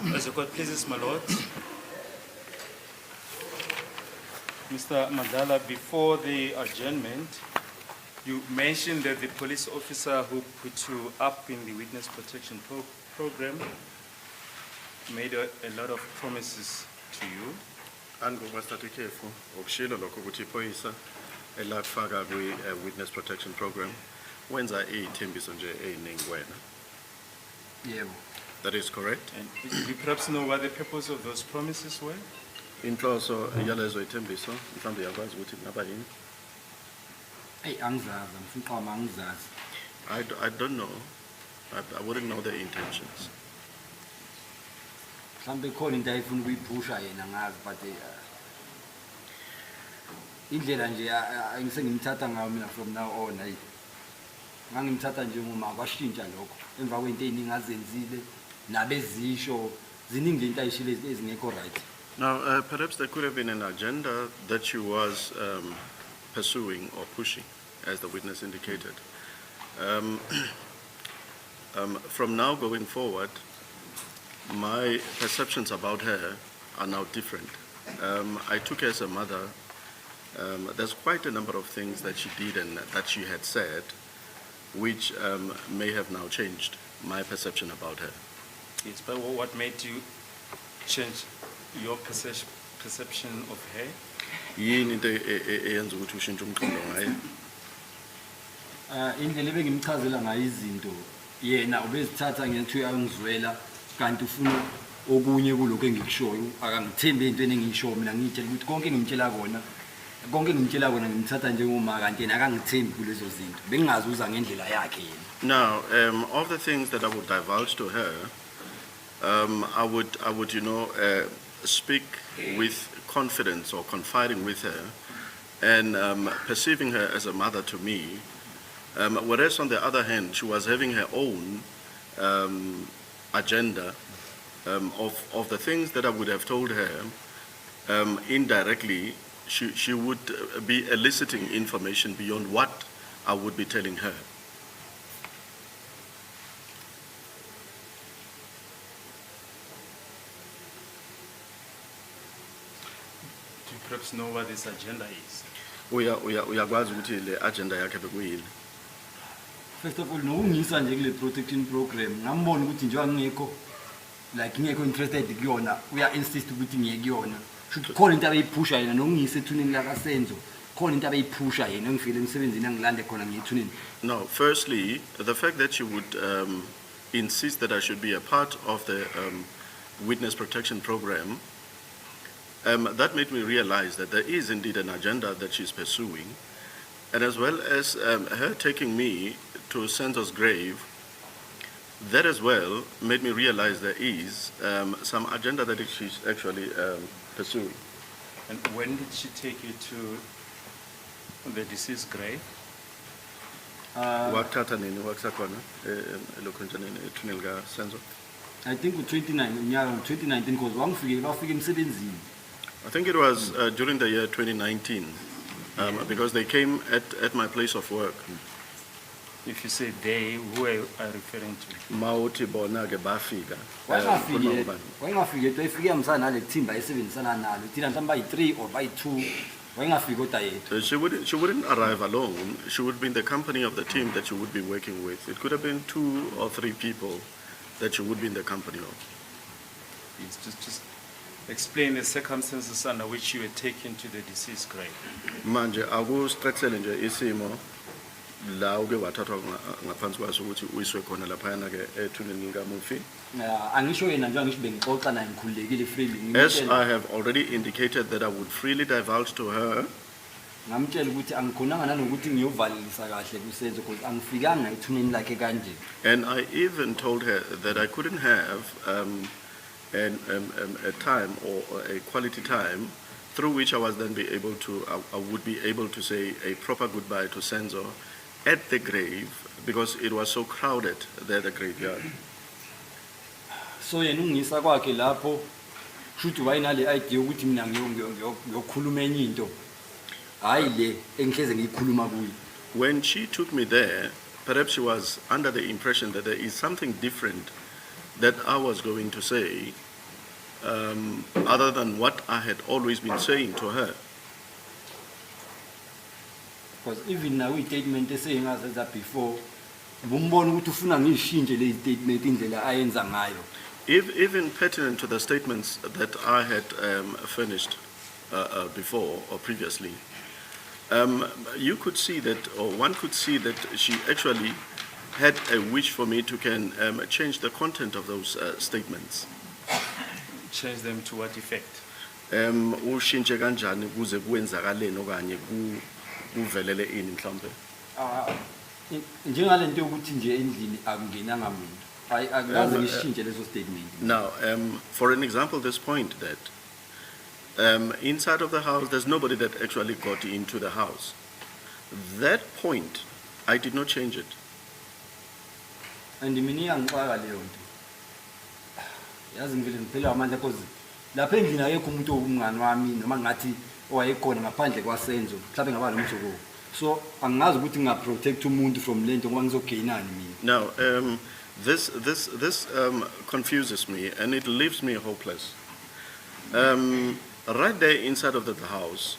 As the court pleases, my lord. Mr. Madlala, before the adjournment, you mentioned that the police officer who put you up in the witness protection program made a lot of promises to you. Angubastati kefu okushilo lokho ukuthi iphoyisa elakufaka kwi witness protection program wenza ithembiso nje eziningi wena. Yebo. That is correct. And you perhaps know what the purpose of those promises were? Inhloso yalezo ithembiso mhlawumbe yakwazi ukuthi kungaba yini? Angizazi, mfundisi angizazi. I don't know. I wouldn't know the intentions. Mhlambe khona into ayifuna ukuyiphusha yena ngazi but indlela nje angisengimthatha ngayo mina from now on hayi. Ngangimthatha nje uma kwashintsha lokho emva kwento eziningi azenzile nabezisho ziningi into ayishile ezingekho right. Now, perhaps there could have been an agenda that she was pursuing or pushing, as the witness indicated. From now going forward, my perceptions about her are now different. I took her as a mother. There's quite a number of things that she did and that she had said, which may have now changed my perception about her. Yes, but what made you change your perception of her? Yini into eyenza ukuthi ushintshe umqondo ngaye? Indlela ebengimchazela ngayo izinto yena ubezithatha ngenthi uyangizwela kanti ufuna okunye kuloko engikushoyo akangithembe into enengisho mina ngitshela ukuthi konke engimtshela kona ngimthatha njengoma kanti yena akangithembi kulezo zinto bengingazi uza ngendlela yakhe yena. Now, of the things that I would divulge to her, I would speak with confidence or confiding with her and perceiving her as a mother to me, whereas on the other hand, she was having her own agenda of the things that I would have told her. Indirectly, she would be eliciting information beyond what I would be telling her. Do you perhaps know what this agenda is? Uyakwazi ukuthi le agenda yakhe bekuyini? First of all, nokungisa nje kule protection program ngambona ukuthi nje angekho like ngekho interested kuyona uya insist ukuthi ngiyekuyona. Should khona into abayiphusha yena nokungisa ethuneni la kaSenzo. Khona into abayiphusha yena ngifile emsebenzini angilande khona ngiyethuneni. No, firstly, the fact that she would insist that I should be a part of the witness protection program, that made me realize that there is indeed an agenda that she's pursuing, and as well as her taking me to Senzo's grave, that as well made me realize there is some agenda that she's actually pursuing. And when did she take you to the deceased grave? Wakuthatha nini wakusakhona elokhunjaneni ethuneni kaSenzo? I think 2019 because wangifike bafika emsebenzini. I think it was during the year 2019, because they came at my place of work. If you say they, who are you referring to? Mauti bona ke bafika. Wayengafike efike amsana nale team bayisebenzisana nalo. Thina mhlawumbe bayi3 or bayi2. Wayengafike kodwa yethu. She wouldn't arrive alone. She would be in the company of the team that she would be working with. It could have been 2 or 3 people that she would be in the company of. Yes, just explain the circumstances under which you were taken to the deceased grave. Manje akustrexele nje isimo la uke wathathwa ngaphansi kwaso ukuthi uyiswe khona lapha yana ke ethuneni likamufi. Angisho yena nje angisho bengixoxa naye ngikhululekile freely. As I have already indicated that I would freely divulge to her. Ngamtshela ukuthi angikhonanga nanokuthi ngiyovalelisa kahle kuSenzo because angifikanga ethuneni lakhe kanje. And I even told her that I couldn't have a time or a quality time through which I was then I would be able to say a proper goodbye to Senzo at the grave because it was so crowded there, the graveyard. So yena ungisa kwakhe lapho shuthi wayinale idea ukuthi mina ngiyokhuluma enye into hayi le engihleze ngiyikhuluma kuyi. When she took me there, perhaps she was under the impression that there is something different that I was going to say other than what I had always been saying to her. Because even now i-statement saying as that before, bumbona ukuthi ufuna ngishintshe le statement indlela ayenza ngayo. Even pertinent to the statements that I had furnished before or previously, you could see that, or one could see that she actually had a wish for me to change the content of those statements. Change them to what effect? Ushintshe kanjani kuze kwenzakaleni okanye kuvelele ini mhlawumbe. Njengalento ukuthi nje endlini akungenanga muntu. Akaze ngishintshe leso statement. Now, for an example, this point that inside of the house, there's nobody that actually got into the house. That point, I did not change it. And mina iyangixaka leyo nto. Yazi ngivele ngiphela amandla because lapha endlini ayekho umuntu owumngani wami noma ngathi owayekhona ngaphandle kwasenzo mhlawumbe ngaba nomjoko. So angazi ukuthi ngaprotect umuntu from lento ngoba ngizogainani mina. Now, this confuses me and it leaves me hopeless. Right there inside of the house,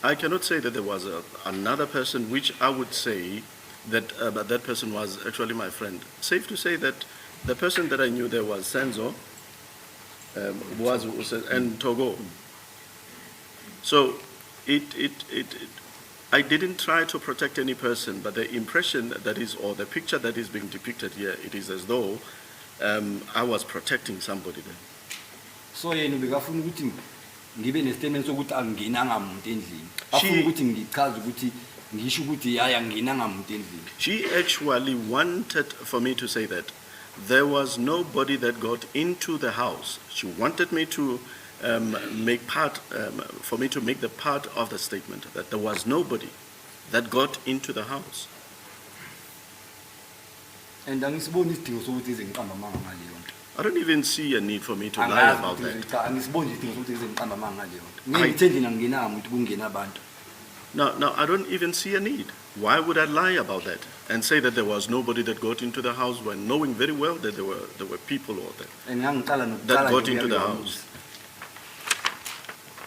I cannot say that there was another person which I would say that that person was actually my friend. Safe to say that the person that I knew there was Senzo, and Togo. So I didn't try to protect any person, but the impression that is, or the picture that is being depicted here, it is as though I was protecting somebody there. So yena bekafuna ukuthi ngibe nestatement sokuthi anginanga umuntu endlini. Afuna ukuthi ngichaze ukuthi ngisho ukuthi yaya nginanga umuntu endlini. She actually wanted for me to say that there was nobody that got into the house. She wanted me to make part, for me to make the part of the statement that there was nobody that got into the house. And angisiboni isidingo sokuthi ize ngiqamba amanga ngaleyo nto. I don't even see a need for me to lie about that. Angisiboni isidingo sokuthi ize ngiqamba amanga ngaleyo nto. Ngithi endlini anginanga umuntu kungena abantu. No, I don't even see a need. Why would I lie about that and say that there was nobody that got into the house when knowing very well that there were people out there that got into the house?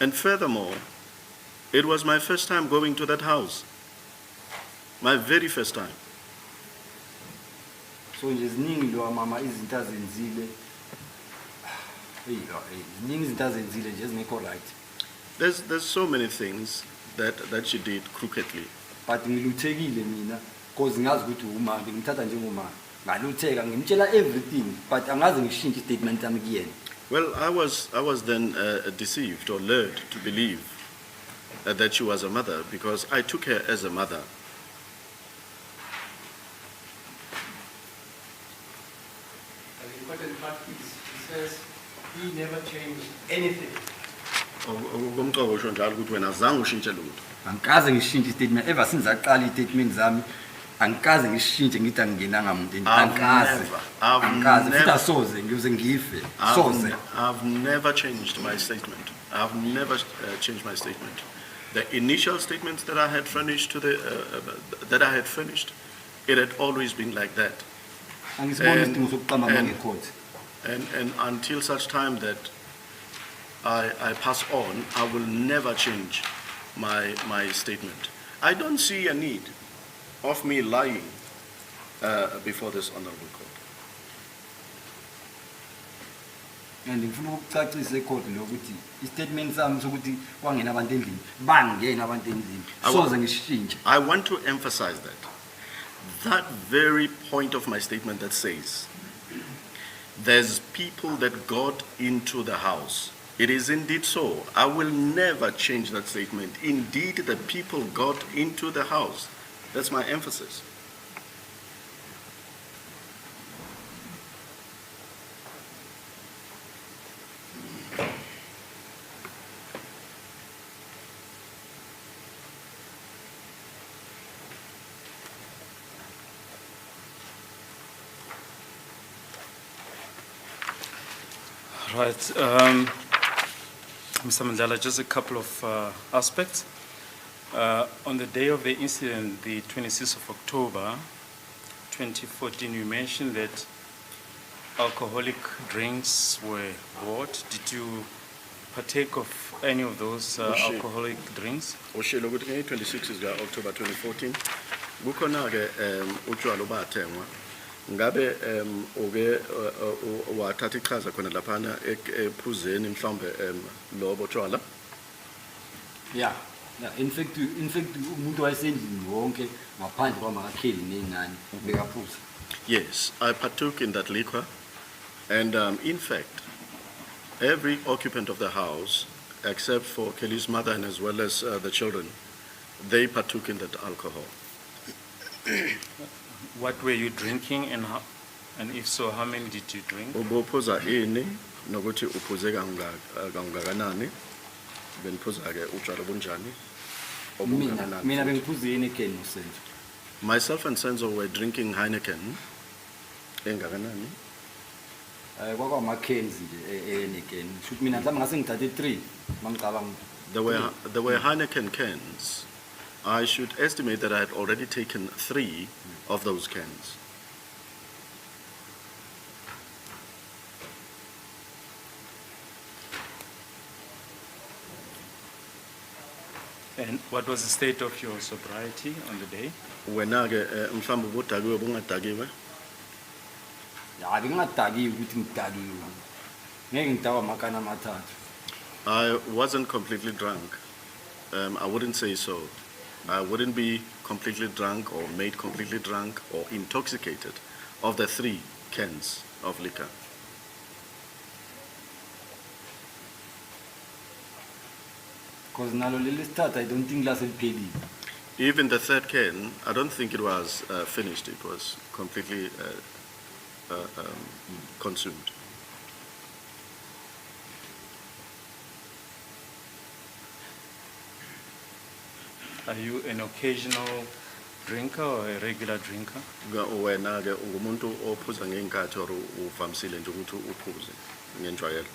And furthermore, it was my first time going to that house. My very first time. So nje ziningi lo mama izinto azenzile. Ziningi izinto azenzile nje ezingekho right. There's so many things that she did crookedly. But ngiluthekile mina because ngazi ukuthi uma ngimthatha njengoma ngalutheka ngimtshela everything but angaze ngishintshe statement yami kuyena. Well, I was then deceived or led to believe that she was a mother because I took her as a mother. The important part is, he says he never changed anything. Angikaze ngishintshe statement ever since aqala istatement zami angikaze ngishintshe ngithi angingenanga umuntu angikaze futhi asoze ngize ngife soze. I've never changed my statement. I've never changed my statement. The initial statements that I had furnished it had always been like that. Angisiboni isidingo sokuqamba amanga ecourt. And until such time that I pass on, I will never change my statement. I don't see a need of me lying before this honorable court. And ngifuna ukucacisa ecourt lo ukuthi istatement sami sokuthi kwangena abantu endlini bangena abantu endlini soze ngishintshe. I want to emphasize that very point of my statement that says there's people that got into the house. It is indeed so. I will never change that statement. Indeed, the people got into the house. That's my emphasis. Right. Mr. Madlala, just a couple of aspects. On the day of the incident, the 26th of October, 2014, you mentioned that alcoholic drinks were bought. Did you partake of any of those Ushi. alcoholic drinks? Ushilo ukuthi nge-26 October 2014 kukhona-ke utshwala obathengwa ngabe uke wathatha iqhaza khona laphana ephuzeni mhlawumbe lobo tshwala. Yeah. Yeah, in fact umuntu wayesendlini wonke ngaphandle kwamakakheli nengane bekaphuza. Yes, I partook in that liquor, and in fact, every occupant of the house, except for Kelly's mother and as well as the children, they partook in that alcohol. What were you drinking, and if so, how many did you drink? Ubuphuza ini nokuthi uphuze kangakanani, beniphuza-ke utshwala bunjani, obungakanani. Mina bengiphuzeni Ken noSenzo. Myself and Senzo were drinking Heineken. Engakanani? Kwakwama-cans nje eneken. Shoot mina mhlawumbe ngase ngithathe 3 mangicabanga. There were Heineken cans. I should estimate that I had already taken 3 of those cans. And what was the state of your sobriety on the day? Wena-ke mhlawumbe ubudakiwe bungadakiwe. Ya bengingadakiwe ukuthi ngidakiwe. Ngeke ngidakwa amakana amathathu. I wasn't completely drunk. I wouldn't say so. I wouldn't be completely drunk or made completely drunk or intoxicated of the 3 cans of liquor. Because nalo leli sithatha I don't think laseliphelile. Even the 3rd can, I don't think it was finished. It was completely consumed. Are you an occasional drinker or a regular drinker? Wena-ke ungumuntu ophuza ngey'nkathi or uvamisile nje ukuthi uphuze ngenjwayelo?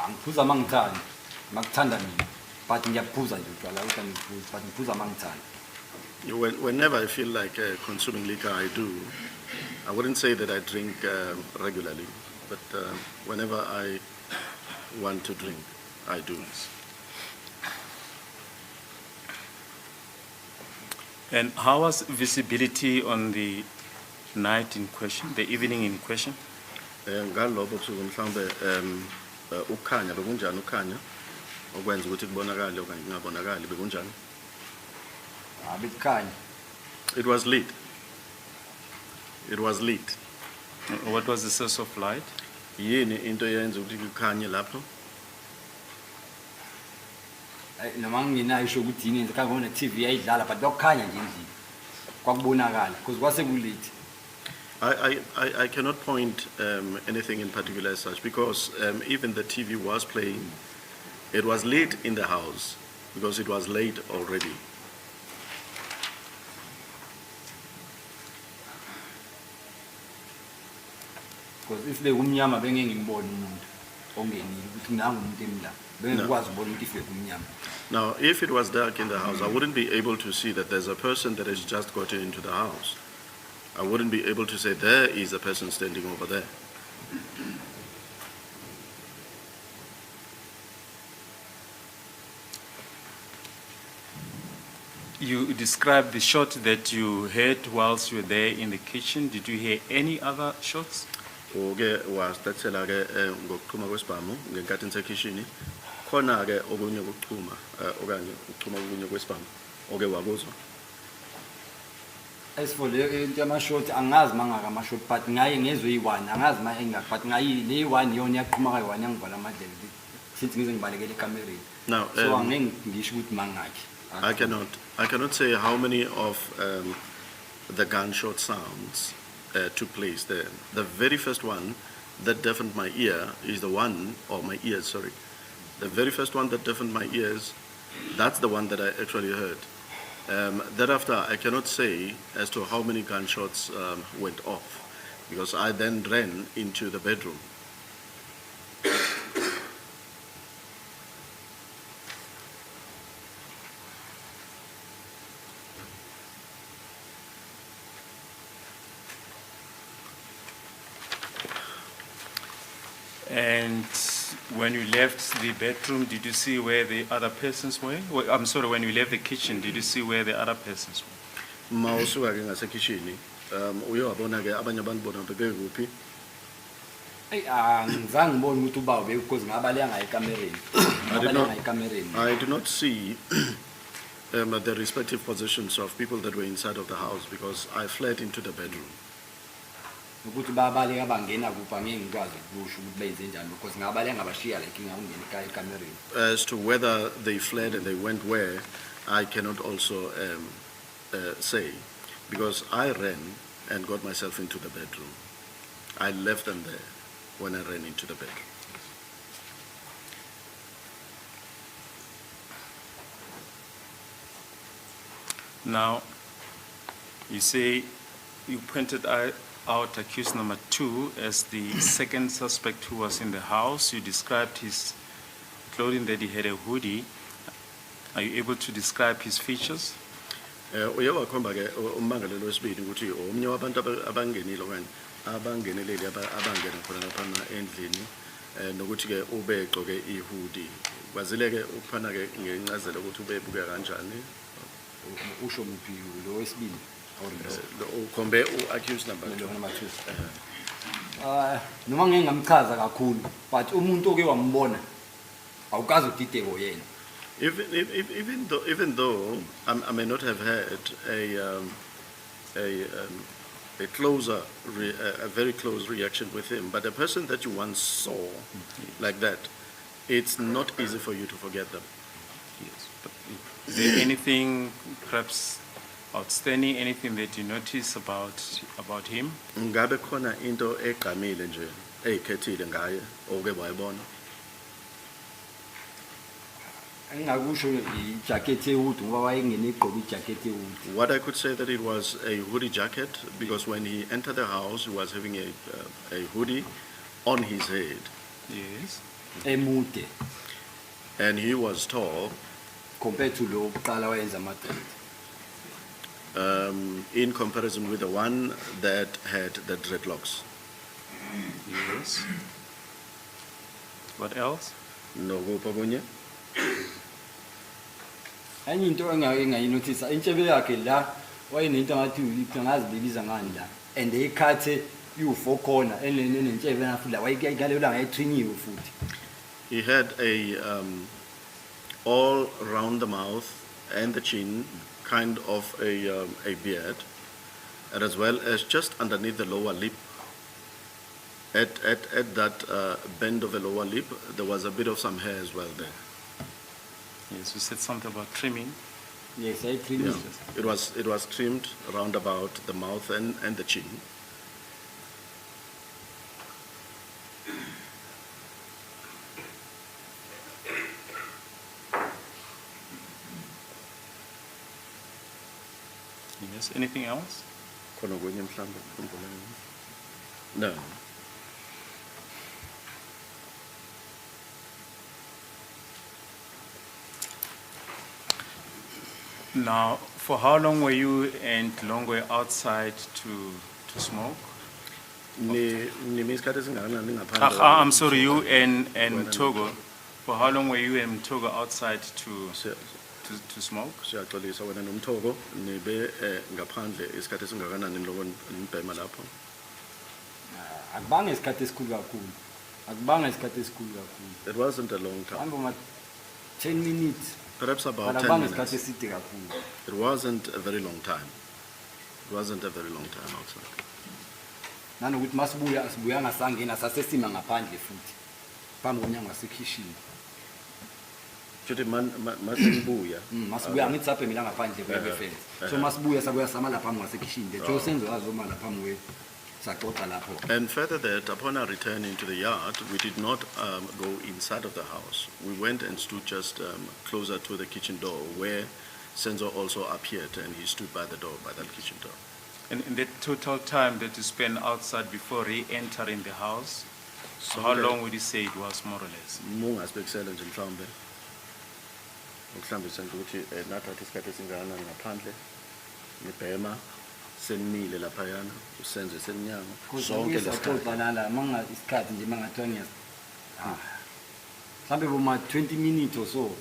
Ngiphuza mangithanda. Makuthanda mina. But ngiyaphuza nje utshwala ukuthi ngiphuza, but ngiphuza mangithanda. Whenever I feel like consuming liquor, I do. I wouldn't say that I drink regularly, but whenever I want to drink, I do. And how was visibility on the night in question, the evening in question? Ngalobo busuku mhlawumbe ukukhanya bekunjani ukukhanya okwenza ukuthi kubonakale okanye kungabonakali bekunjani? Bekukhanya. It was lit. It was lit. What was the source of light? Yini into eyenza ukuthi kukhanye lapho? Noma nginayisho ukuthi yini ngikabona TV ayidlala but bekukhanya nje endlini. Kwakubonakala because kwase kulate. I cannot point anything in particular as such because even the TV was playing. It was late in the house because it was late already. Because if bekumnyama bengeke ngibone umuntu ongenile ukuthi nangu umuntu emla. Bengikwazi ukubona ukuthi ife kumnyama. Now, if it was dark in the house, I wouldn't be able to see that there's a person that has just gotten into the house. I wouldn't be able to say there is a person standing over there. You described the shot that you heard whilst you were there in the kitchen. Did you hear any other shots? Oke wasitathela-ke ngokuchuma kwesibhamu ngenkathi nisekishini khona-ke okunye ukuchuma okanye ukuchuma okunye kwesibhamu oke wakuzwa. As for le into yamashoti angazi mangaka amashoti but ngaye ngezwe yi1 angazi mangaka but ngayi le 1 yona yaqhuma ka yi1 yangivala amadlebe sithi ngize ngibalekele ekamereni. Now, So angeke ngisho ukuthi mangaki. I cannot say how many of the gunshot sounds took place there. The very first one that deafened my ear is the one, or my ears, sorry. The very first one that deafened my ears, that's the one that I actually heard. Thereafter, I cannot say as to how many gunshots went off, because I then ran into the bedroom. And when you left the bedroom, did you see where the other persons were? Well, I'm sorry, when you left the kitchen, did you see where the other persons were? Mawusuka ke ngasekitchen uye wabona ke abanye abantu bona bebekuphi? Eyi angizange ngibone ukuthi ubaba because ngabale ngayikamereni. I did not see the respective positions of people that were inside of the house because I fled into the bedroom. Ukuthi babale abangena kuphi angeke ngikwazi ukusho ukuthi benze njani because ngabale ngabashiya like ngawungena ekamereni. As to whether they fled and they went where, I cannot also say because I ran and got myself into the bedroom. I left them there when I ran into the bedroom. Now, you say you pointed out accused number 2 as the second suspect who was in the house. You described his clothing, that he had a hoodie. Are you able to describe his features? Uye wakhomba ke ummangalelo wesibili ukuthi omnye wabantu abangenile okanye abangeneleli abangena khona lapha endlini nokuthi ke ube egqoke ihoodie. Kwazile ke ukuphana ke ngencazelo ukuthi ubebuka kanjani? Usho muphi lo wesibili or Ukhombe accused number 2. number 2. Noma ngeke ngamchaza kakhulu but umuntu oke wambona awukazi udideko yena. Even though I may not have had a very close reaction with him, but a person that you once saw like that, it's not easy for you to forget them. Yes. But is there anything perhaps outstanding, anything that you notice about him? Ngabe khona into egqamile nje eyikhethile ngaye oke wayibona? Engakusho ijacket ehood ngoba wayengena egqoka ijacket ehood. What I could say that it was a hoodie jacket because when he entered the house, he was having a hoodie on his head. Yes. Emude And he was tall compared to lo kuqala wayenza amadoda. in comparison with the one that had the dreadlocks. Yes. What else? No kunye? Enye into engayinothisa intshebe yakhe la wayenento ngathi ngazi bebiza ngani la and ekhathe u4 corner enentshebe nafu la wayikalela ngayitrinyiwe futhi. He had all around the mouth and the chin kind of a beard, and as well as just underneath the lower lip. At that bend of the lower lip, there was a bit of some hair as well there. Yes, you said something about trimming. Yes, I trim Yeah. It was trimmed around about the mouth and the chin. Yes. Anything else? Khona okunye mhlawumbe ukukhumbulayo? No. Now, for how long were you and Longwe outside to smoke? Nime isikhathi esingakanani ngaphandle? I'm sorry, you and Togo. For how long were you and Togo outside to smoke? Siyaxolisa wena nomthoko nibe ngaphandle isikhathi esingakanani lokho nibhema lapho? Akubanga isikhathi esikhulu kakhulu. Akubanga isikhathi esikhulu kakhulu. It wasn't a long time. Hamba ma 10 minutes. Perhaps about 10 Akubanga isikhathi minutes. eside kakhulu. It wasn't a very long time. It wasn't a very long time outside. Nanokuthi masibuya ngasangena sasesima ngaphandle futhi. Phambi konyango wasekitchen. Futhi masibuya. Masibuya ngithi saphe mina ngaphandle kwebe fence. So masibuya sabuya sama lapha ngasekitchen. The jo senzo azoma lapha mwe saxoxa lapho. And further that, upon our return into the yard, we did not go inside of the house. We went and stood just closer to the kitchen door where Senzo also appeared and he stood by the door, by the kitchen door. And in the total time that you spent outside before re-entering the house, so how long would you say it was more or less? Mungasibekisela nje mhlawumbe. Mhlawumbe senze ukuthi nathathi isikhathi esingakanani ngaphandle. Nibhema senimile lapha yana usenze senyango sonke lesikhathi. Kodwa nala manga isikhathi nje mangathiwa mhlawumbe boma 20 minutes or so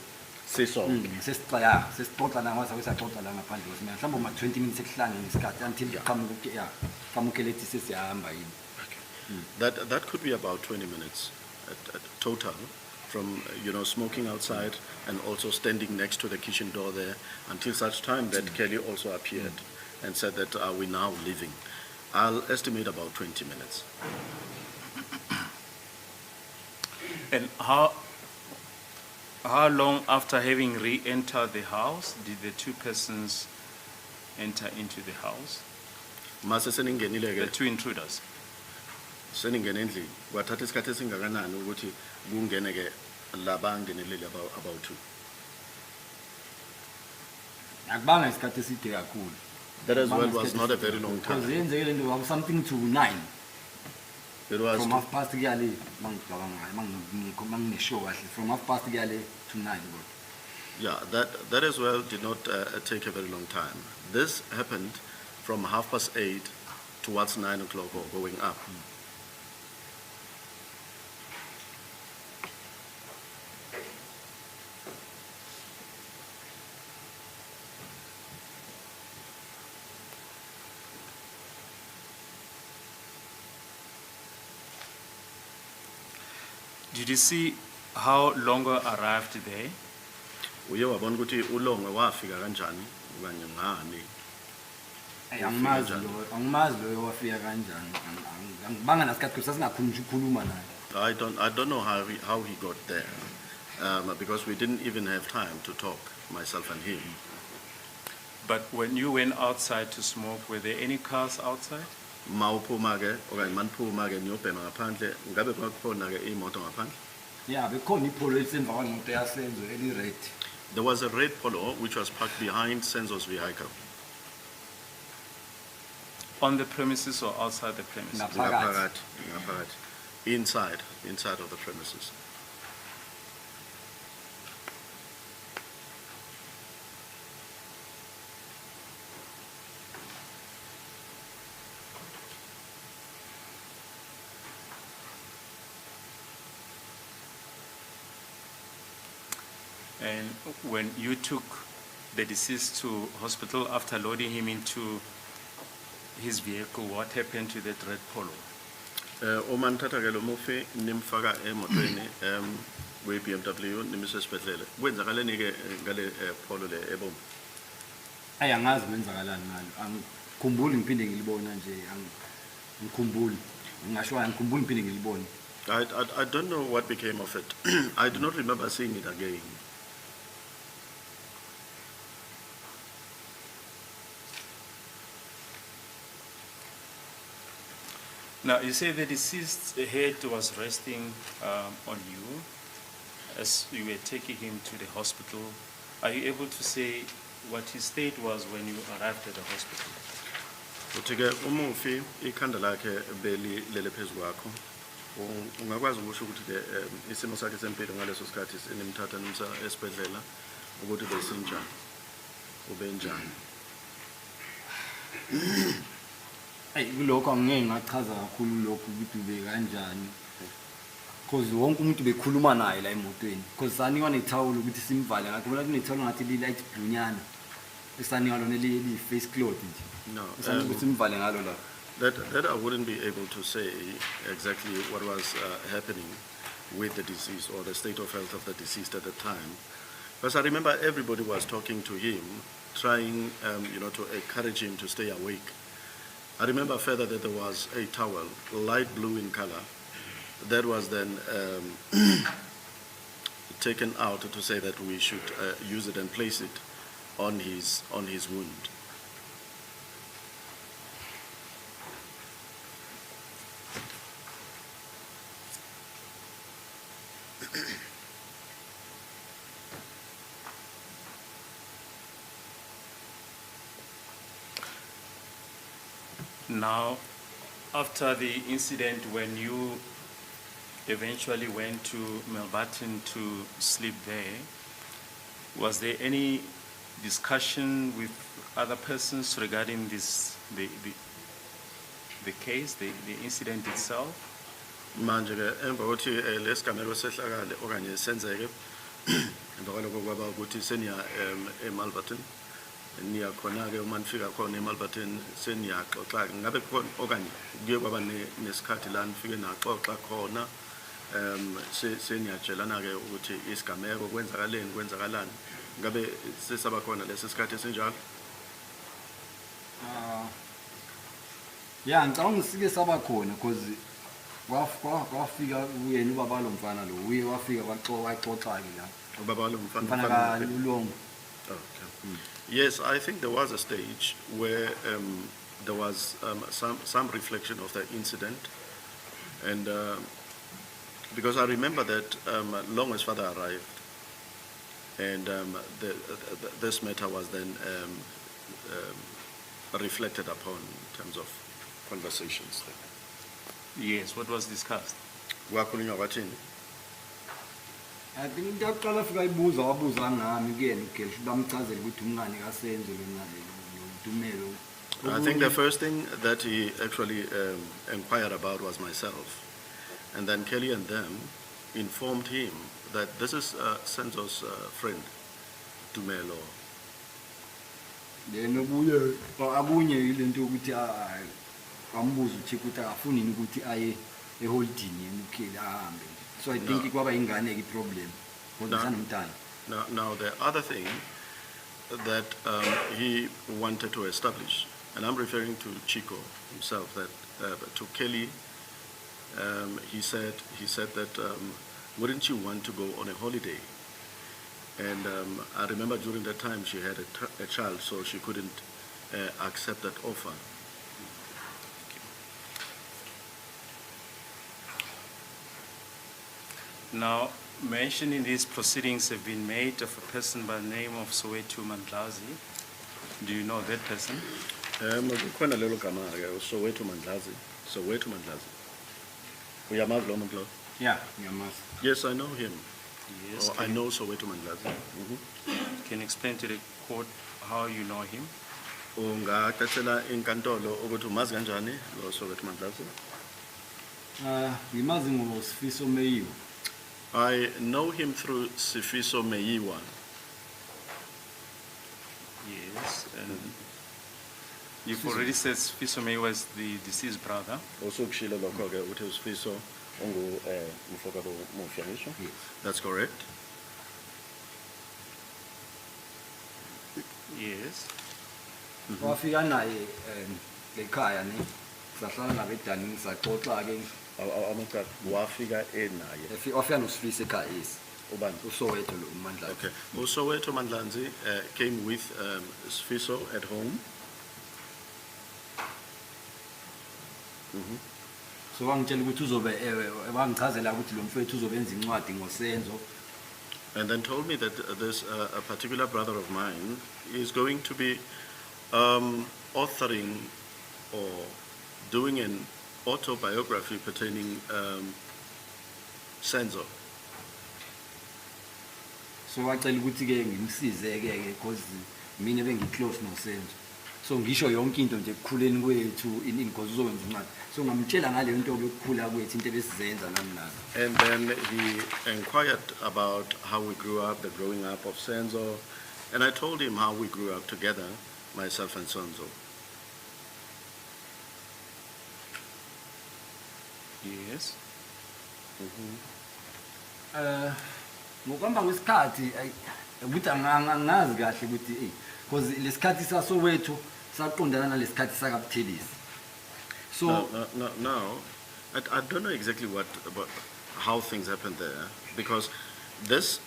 Sesonke. sesixoxa nasaxoxa la ngaphandle kwesimela mhlawumbe boma 20 minutes ekuhlangene isikhathi until qamuke lethi sesiyahamba yini. That could be about 20 minutes at total, from smoking outside and also standing next to the kitchen door there until such time that Kelly also appeared and said that we're now leaving. I'll estimate about 20 minutes. And how long after having re-entered the house did the two persons enter into the house? Mase seningenile The ke two intruders. seningene endlini kwathatha isikhathi esingakanani ukuthi kungene ke labangenelele about two. Akubanga isikhathi eside kakhulu. That as well was not a very long Because time. yenzekile nje was something to 9 It was from 1:30 kuyale mangineshow kahle from 1:30 kuyale to 9 kodwa. Yeah, that as well did not take a very long time. This happened from 8:30 towards 9 o'clock or going up. Did you see how Longo arrived there? Uye wabona ukuthi uLongwe wafika kanjani okanye ngani? Angimazi lo wafika kanjani. Angibanga nasikhathi ukuthi sasingakhuluma ukukhuluma naye. I don't know how he got there, because we didn't even have time to talk, myself and him. But when you went outside to smoke, were there any cars outside? Mawuphuma ke okanye maniphuma ke niyobhema ngaphandle ngabe kwakhona ke imoto ngaphandle? Yeah, bekhona ipolo elisemva kwemoto yasenzo eli-red. There was a red Polo which was parked behind Senzo's vehicle. On the premises or outside the premises? Ngaphakathi. Ngaphakathi. Inside of the premises. And when you took the deceased to hospital after loading him into his vehicle, what happened to that red Polo? Uma nithatha ke lo mufi nimfaka emotweni we BMW nimisa esibhedlela. Kwenzakaleni ke ngale Polo le ebomvu? Angazi kwenzakalani ngalo. Angikhumbuli ngiphinde ngilibona nje angikhumbuli. Ngingasho angikhumbuli ngiphinde ngilibona. I don't know what became of it. I do not remember seeing it again. Now, you say the deceased's head was resting on you as you were taking him to the hospital. Are you able to say what his state was when you arrived at the hospital? Uthi ke umufi ikhanda lakhe beli lele phezu kwakho. Ungakwazi ukusho ukuthi ke isimo sakhe sempilo ngaleso sikhathi sinimthatha nimsa esibhedlela ukuthi besinjani. Ubenjani? Kulokho angeke ngachaza kakhulu lokho ukuthi ube kanjani. Because wonke umuntu bekhuluma naye la emotweni. Because sanikwa nethawulo ukuthi simvale ngakho bona kunethawulo ngathi li light blue nyana. Esanikwa lona li face cloth nje. No. Ukuthi simvale ngalo la. That I wouldn't be able to say exactly what was happening with the deceased or the state of health of the deceased at the time. Because I remember everybody was talking to him, trying to encourage him to stay awake. I remember further that there was a towel, light blue in color, that was then taken out to say that we should use it and place it on his wound. Now, after the incident, when you eventually went to Melbourne to sleep there, was there any discussion with other persons regarding the case, the incident itself? Manje ke emva kokuthi lesigameko sehlakale okanye senzeke emva kwalokho kwaba ukuthi seniya eMalberton niya khona ke uma nifika khona eMalberton seniyaxoxa ngabe khona okanye kuye kwaba nesikhathi la nifike naxoxa khona seniyatshelana ke ukuthi isigameko kwenzakalani ngabe sesaba khona lesi sikhathi esinjalo. Ya ngicabanga sike saba khona because wafika uyena ubaba lo mfana lo uye wafika waxoxa ke la Ubaba lo mfana kaLulongo. Okay. Yes, I think there was a stage where there was some reflection of the incident, and because I remember that Longo's father arrived, and this matter was then reflected upon in terms of conversations there. Yes, what was discussed? Kwakhulunywa kwathini? I think into yaqala fika wabuza ngami kuyena uGesh bamchazela ukuthi umngane kaSenzo Tumelo. I think the first thing that he actually inquired about was myself. And then Kelly and them informed him that this is Senzo's friend, Tumelo. Then abunye ile nto ukuthi ambuza ukuthi akafuni ukuthi aye eholding uKelly ahambe. So I think kwaba ingane ke problem. Now the other thing that he wanted to establish, and I'm referring to Chico himself, that to Kelly, he said that wouldn't you want to go on a holiday? And I remember during that time she had a child, so she couldn't accept that offer. Now, mention in these proceedings have been made of a person by the name of Tumelo Madlala. Do you know that person? Kukhona lelo gama ke Soweto Madlala. Uyamazi lo muntu lo? Yeah, ngiyamazi. Yes, I know him. Yes. I know Soweto Madlala. Can you explain to the court how you know him? Ungacela inkantolo ukuthi umazi kanjani lo Soweto Madlala? Ngimazi ngoSifiso Meyiwa. I know him through Sifiso Meyiwa. Yes, and you've already said Sifiso Meyiwa was the deceased brother. Also kushilo lokho ke uthi uSifiso ongu mfoka bo mufyanisho. Yes. That's correct. Yes. Wafika naye ekhaya ne sahlala nabedani saxoxa ke Amaka wafika enaye. wafika noSifiso ekhaya yes. Ubani? uSoweto lo Madlala. Okay. Soweto Madlala came with Sifiso at home. So wangitshela ukuthi uzobe wangichazela ukuthi lo mfowethu uzobenza incwadi ngoSenzo. And then told me that this a particular brother of mine is going to be authoring or doing an autobiography pertaining Senzo. So wacela ukuthi ke ngimsize ke because mina bengiclose noSenzo. So ngisho yonke into nje ekukhuleni kwethu because uzowenza incwadi. So ngamtshela ngale nto yokukhula kwethu into ebesizenza nami nazo. And then he inquired about how we grew up, the growing up of Senzo, and I told him how we grew up together, myself and Senzo. Yes. Ngokuhamba kwesikhathi ukuthi angazi kahle ukuthi because lesikhathi saSoweto saqondana nalesikhathi sakaButhelezi. So Now, I don't know exactly about how things happened there, because this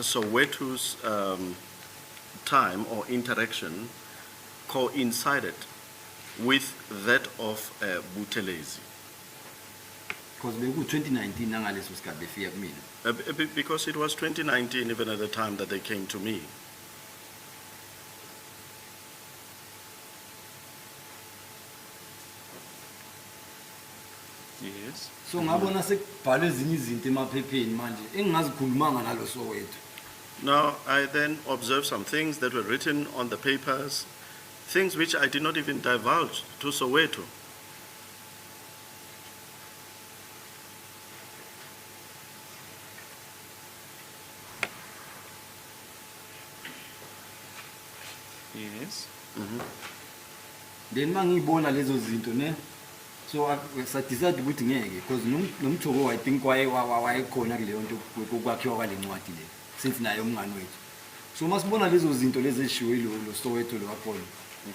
Soweto's time or interaction coincided with that of Buthelezi. because beku 2019 nangaleso sikhathi befika kumina. Because it was 2019 even at the time that they came to me. Yes. So ngabona sekubhalwe ezinye izinto emaphepheni manje engingazikhulumanga nalo Soweto. Now, I then observed some things that were written on the papers, things which I did not even divulge to Soweto. Yes. Then mangibona lezo zinto ne. So sa decide ukuthi ngeke because nomthoko I think wayekhona kuleyo nto kokwakhiwa kwale ncwadi le since naye umngani wethu. So masibona lezo zinto lezi eshiwe lo Soweto lo wakhona.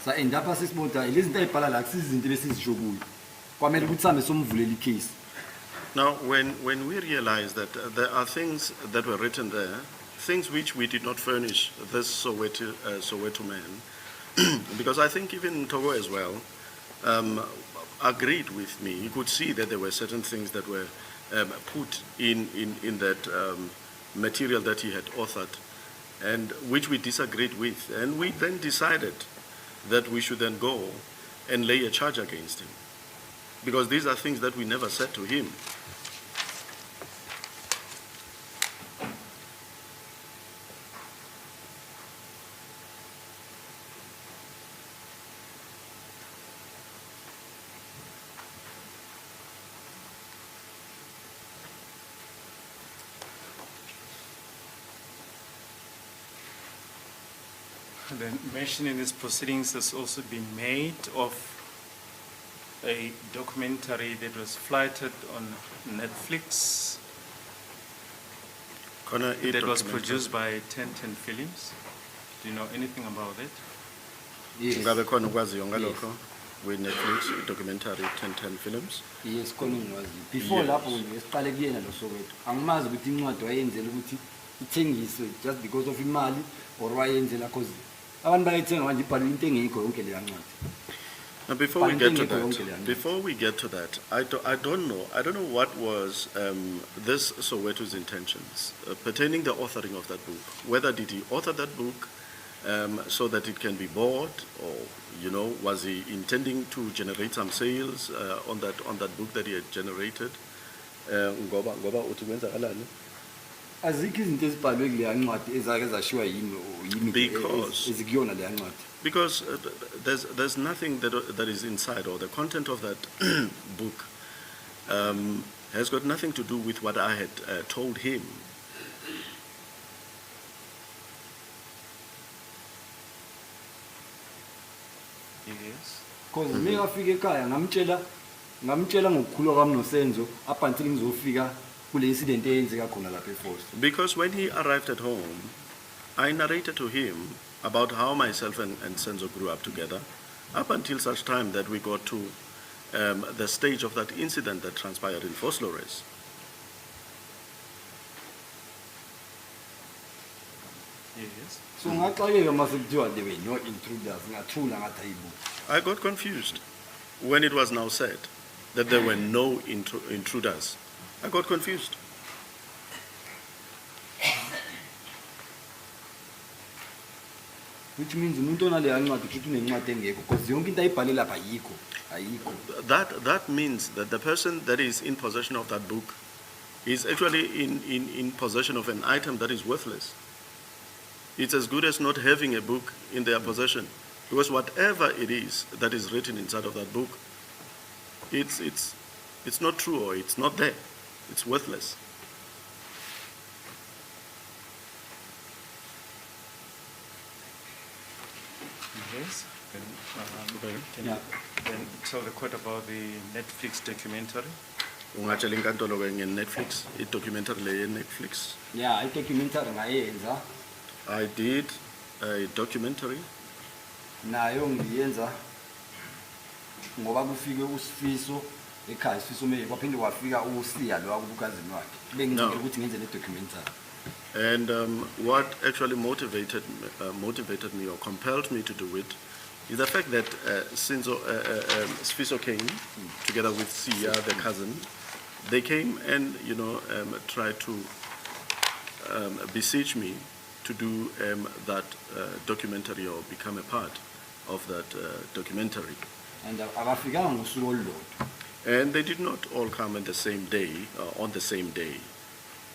Sa end up sisibona lezi zinto ayibhala la kusizinto besizisho kuyo. Kwamele ukuthi sambe somvulela icase. Now, when we realized that there are things that were written there, things which we did not furnish this Soweto man, because I think even Togo as well agreed with me. He could see that there were certain things that were put in that material that he had authored, and which we disagreed with. And we then decided that we should then go and lay a charge against him, because these are things that we never said to him. The mention in these proceedings has also been made of a documentary that was flighted on Netflix that was produced by 1010 Films. Do you know anything about it? Yes. Ngabe khona ukwaziyo ngalokho with Netflix documentary 1010 Films. Yes, khona ngikwazi. Before Yes. lapho ngesiqale kuyena lo Soweto. Angimazi ukuthi incwadi wayenzela ukuthi ithengiswe just because of imali or wayenzela cause abantu bayithenga manje ibhalwe into engekho yonke le ncwadi. Now, before we get to Banking that, I don't know what was this Soweto's intentions pertaining the authoring of that book. Whether did he author that book so that it can be bought, or was he intending to generate some sales on that book that he had generated? Ngoba uthi kwenzakalani? Azikho izinto ezibhalwe kule ncwadi ezake zashiwa yimi ezikuyona le ncwadi. Because there's nothing that is inside, or the content of that book has got nothing to do with what I had told him. Yes. Because ngafika ekhaya ngamtshela ngokukhulwa kwami noSenzo up until ngizofika kule incident eyenzeka khona lapha eForce. Because when he arrived at home, I narrated to him about how myself and Senzo grew up together, up until such time that we got to the stage of that incident that transpired in Foslores. Yes. So ngaxakeka mase kuthiwa there were no intruders ngathula ngathi ayibo. I got confused when it was now said that there were no intruders. I got confused. Which means umuntu onale ncwadi kusho unencwadi engekho because yonke into ayibhale lapha ayikho. That means that the person that is in possession of that book is actually in possession of an item that is worthless. It's as good as not having a book in their possession, because whatever it is that is written inside of that book, it's not true, or it's not there. It's worthless. Yes. Can you then tell the court about the Netflix documentary? Ungatshela inkantolo ke nge-Netflix, i-documentary le ye-Netflix. Yeah, i-documentary ngayenza. I did a documentary. Nayo ngiyenza ngoba kufike uSifiso ekhaya Sifiso manje kwaphinde kwafika uSiya lo akubukazini wakhe. Bengicela ukuthi ngenze le documentary. And what actually motivated me or compelled me to do it is the fact that since Sifiso came together with Sia, the cousin, they came and tried to beseech me to do that documentary or become a part of that documentary. And abafikanga ngosuku olulodwa. And they did not all come on the same day.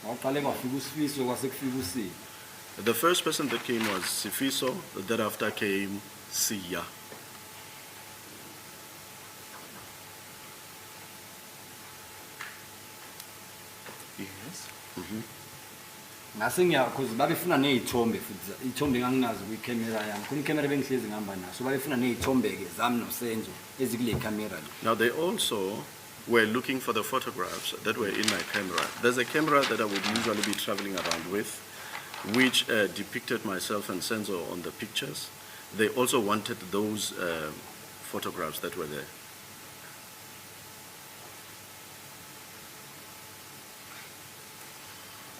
Waqale kwafika uSifiso kwase kufika uSiya. The first person that came was Sifiso, thereafter came Sia. Yes. ngase because babefuna nezithombe futhi ithombe nganginazi kwi-camera yami khona i-camera bengihlezi ngihamba naso so babefuna nezithombe-ke zami nosenzo ezikule camera le. Now they also were looking for the photographs that were in my camera. There's a camera that I would usually be traveling around with, which depicted myself and Senzo on the pictures. They also wanted those photographs that were there.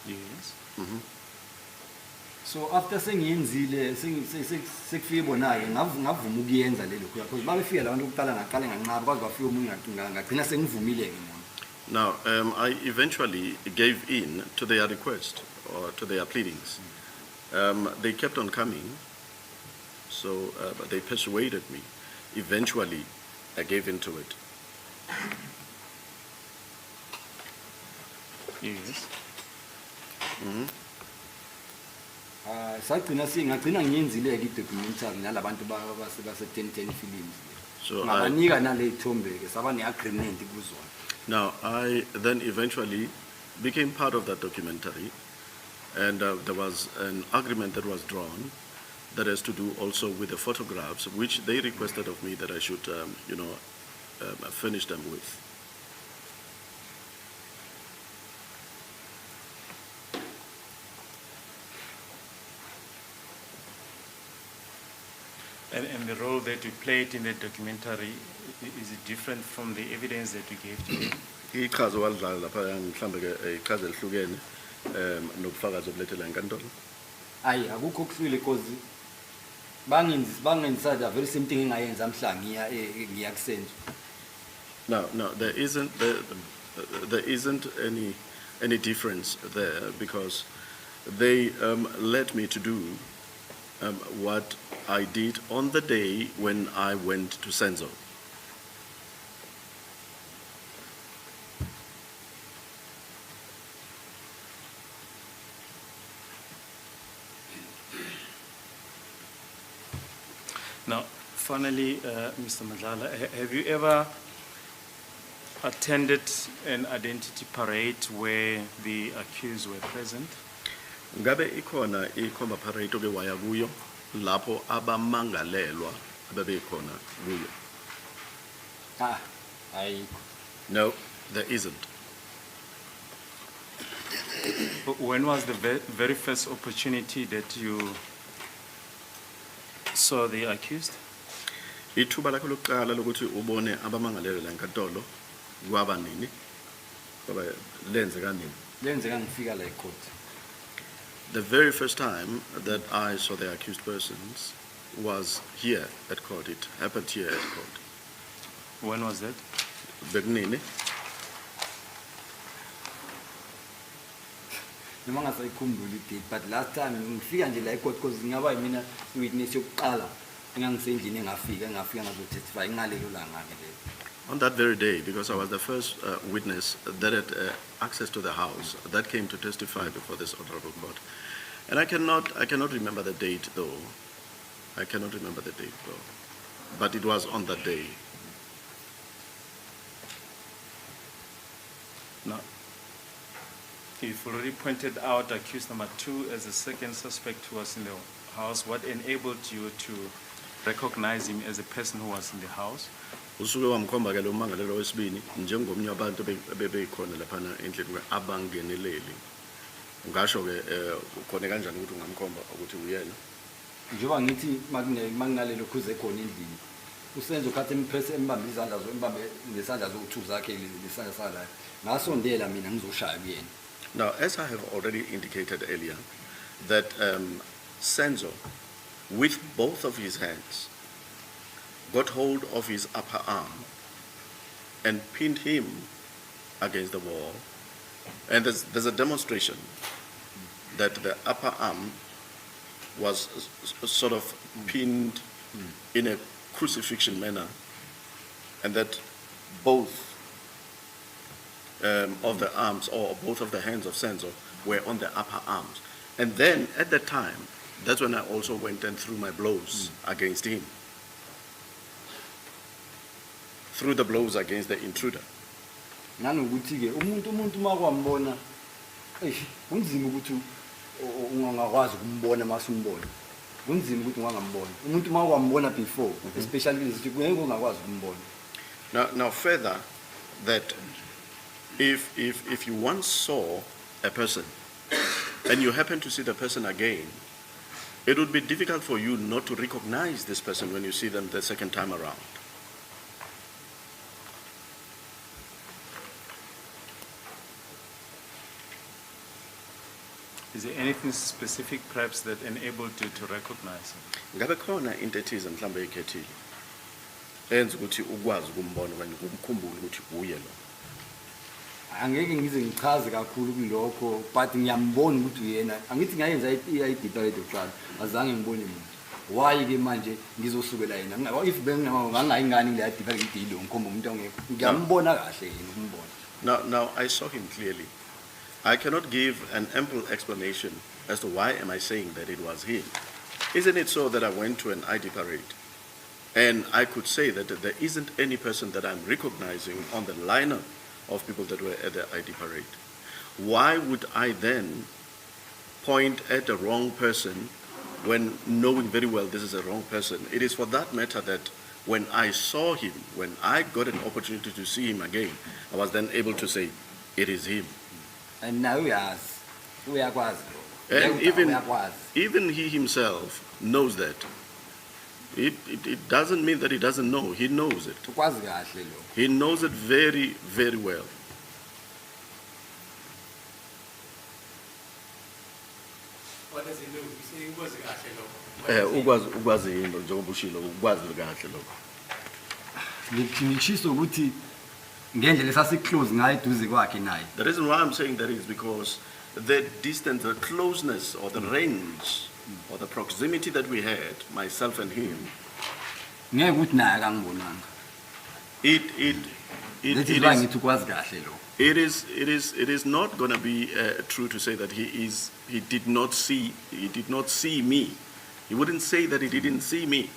Yes. So after sengiyenzile sekufike bona-ke ngavuma ukuyenza lelo because babefika la bantu ukuqala ngaqale nganqaba kwaze bafika omunye ngagcina sengivumile-ke mina. Now, I eventually gave in to their request or to their pleadings. They kept on coming, so but they persuaded me. Eventually, I gave in to it. Yes. Sagcina ngagcina ngiyenzile-ke i-documentary nalabantu base-1010 films. So ngabanika nale thombe-ke saba ne-agreement kuzona. now, I then eventually became part of that documentary, and there was an agreement that was drawn that has to do also with the photographs, which they requested of me that I should, finish them with. And the role that you played in the documentary, is it different from the evidence that you gave today? Iqhaza walidlala lapha mhlambe ke iqhaza elihlukene nobufakazi obulethela enkantolo. Hayi akukho kuhlukile because bangenzisa the very same thing engayenza mhla ngiya kusenzo. No, there isn't any difference there because they led me to do what I did on the day when I went to Senzo. Now, finally, Mr. Madlala, have you ever attended an identity parade where the accused were present? Ngabe ikhona ikhomba parade oke waya kuyo lapho abamangalelwa ababekhona kuyo? Hayi. No, there isn't. But when was the very first opportunity that you saw the accused? Ithuba lakho lokuqala lokuthi ubone abamangalelwa la enkantolo kwaba nini? Kwaba lenze kanini? Lenzeka ngifika la ecourt. The very first time that I saw the accused persons was here at court. It happened here at court. When was that? Bekunini? Noma ngasayikhumbula i-date but last time ngifika nje la ecourt because ngaba yimina i-witness yokuqala engangisendlini ngafika ngazotestify ngalelo langa-ke lelo. On that very day, because I was the first witness that had access to the house that came to testify before this honorable court. And I cannot remember the date though. But it was on that day. Now, you've already pointed out accused number 2 as the second suspect who was in the house. What enabled you to recognize him as a person who was in the house? Usuke wamkhomba ke lo mangalelo wesibini njengomnye wabantu bebekhona laphana endlini abangeneleli. Ngasho ke khona kanjani ukuthi ungamkhomba ukuthi uyena? Njengoba ngithi makunalelo khuze khona endlini. Usenzo khathi impress embambe izandla embambe nesandla zoku2 zakhe lesandla sala. Ngasondela mina ngizoshaya kuyena. Now, as I have already indicated earlier, that Senzo, with both of his hands, got hold of his upper arm and pinned him against the wall. And there's a demonstration that the upper arm was sort of pinned in a crucifixion manner, and that both of the arms or both of the hands of Senzo were on the upper arms. And then at that time, that's when I also went and threw my blows against him. Threw the blows against the intruder. Nanokuthi ke umuntu makwambona kunzima ukuthi ungakwazi ukumbona masumbona kunzima ukuthi ungangambona umuntu makwambona before especially lesithi ngeke ungakwazi ukumbona. Now further, that if you once saw a person and you happen to see the person again, it would be difficult for you not to recognize this person when you see them the second time around. Is there anything specific perhaps that enabled you to recognize him? Ngabe khona into ethize mhlawumbe ekhethile enza ukuthi ukwazi ukumbona okanye ukukhumbula ukuthi uye lo? Angeke ngize ngichaze kakhulu kulokho but ngiyambona ukuthi uyena angithi ngayenza i-debate yokuqala azange ngibone muntu why ke manje ngizosukela yena if bengangayingani le debate ngidilo ngikhomba umuntu ongekho ngiyambona kahle yena ukumbona. Now I saw him clearly. I cannot give an ample explanation as to why am I saying that it was him. Isn't it so that I went to an ID parade and I could say that there isn't any person that I'm recognizing on the lineup of people that were at the ID parade? Why would I then point at the wrong person when knowing very well this is a wrong person? It is for that matter that when I saw him, when I got an opportunity to see him again, I was then able to say, it is him. And now uyakwazi. And even he himself knows that. It doesn't mean that he doesn't know. He knows it. Ukwazi kahle lo. He knows it very, very well. What does he do? You say ukwazi kahle lo. Ukwazi yini njengoba ushilo ukwazi kahle lokho. Ngishiso ukuthi ngendlela esasiclose ngayo eduze kwakhe naye. The reason why I'm saying that is because the distance, the closeness or the range or the proximity that we had, myself and him, Ngeke ukuthi naye akangibonanga. It is not going to be true to say that he did not see me. He wouldn't say that he didn't see me,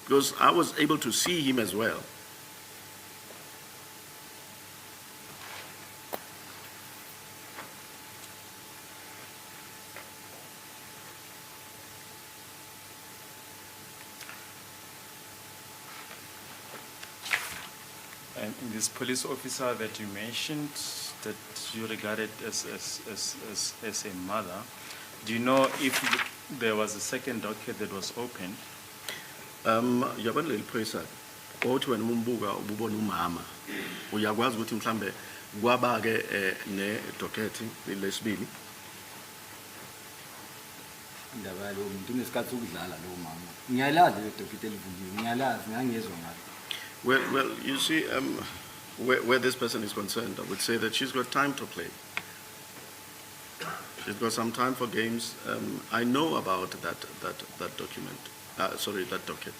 because I was able to see him as well. And this police officer that you mentioned, that you regarded as a mother, do you know if there was a second docket that was opened? Yabona leli phoyisa othi wena umbuka ububona umama uyakwazi ukuthi mhlambe kwaba ke ne docket lesibili. Indaba lo muntu unesikhathi ukudlala lo mama. Ngiyalazi le docket elivuliwe, ngiyalazi ngangezwe ngayo. Well, you see, where this person is concerned, I would say that she's got time to play. She's got some time for games. I know about that document. That docket.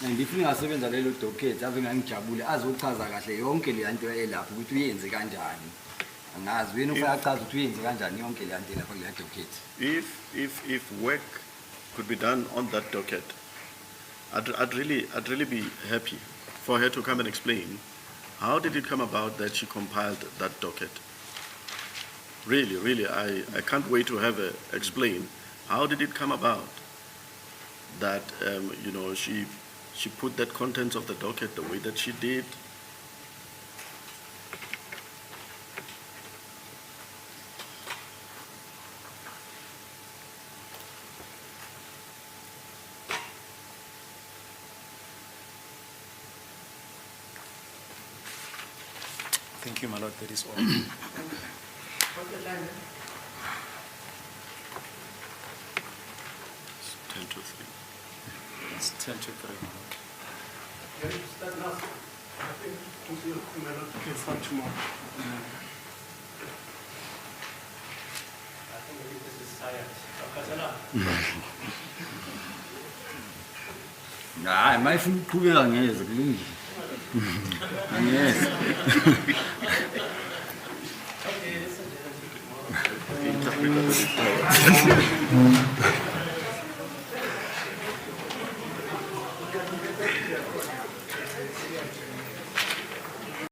Ngifuna ngasebenza lelo docket ave ngangijabule azochaza kahle yonke le nto elapha ukuthi uyenze kanjani. Angazi wena ufuna achaza ukuthi uyenze kanjani yonke le nto lapha kule docket. If work could be done on that docket, I'd really be happy for her to come and explain how did it come about that she compiled that docket. Really, I can't wait to have her explain how did it come about that she put that contents of the docket the way that she did. Thank you, my lord. That is all. What's the time? It's 10 to 3. It's 10 to 3, my lord. Can you start now? I think Tumelo can start tomorrow. I think maybe this is science. Hayi mayifuna ukuqhubeka ngeze kulungile. Angeze. Okay, Yeah.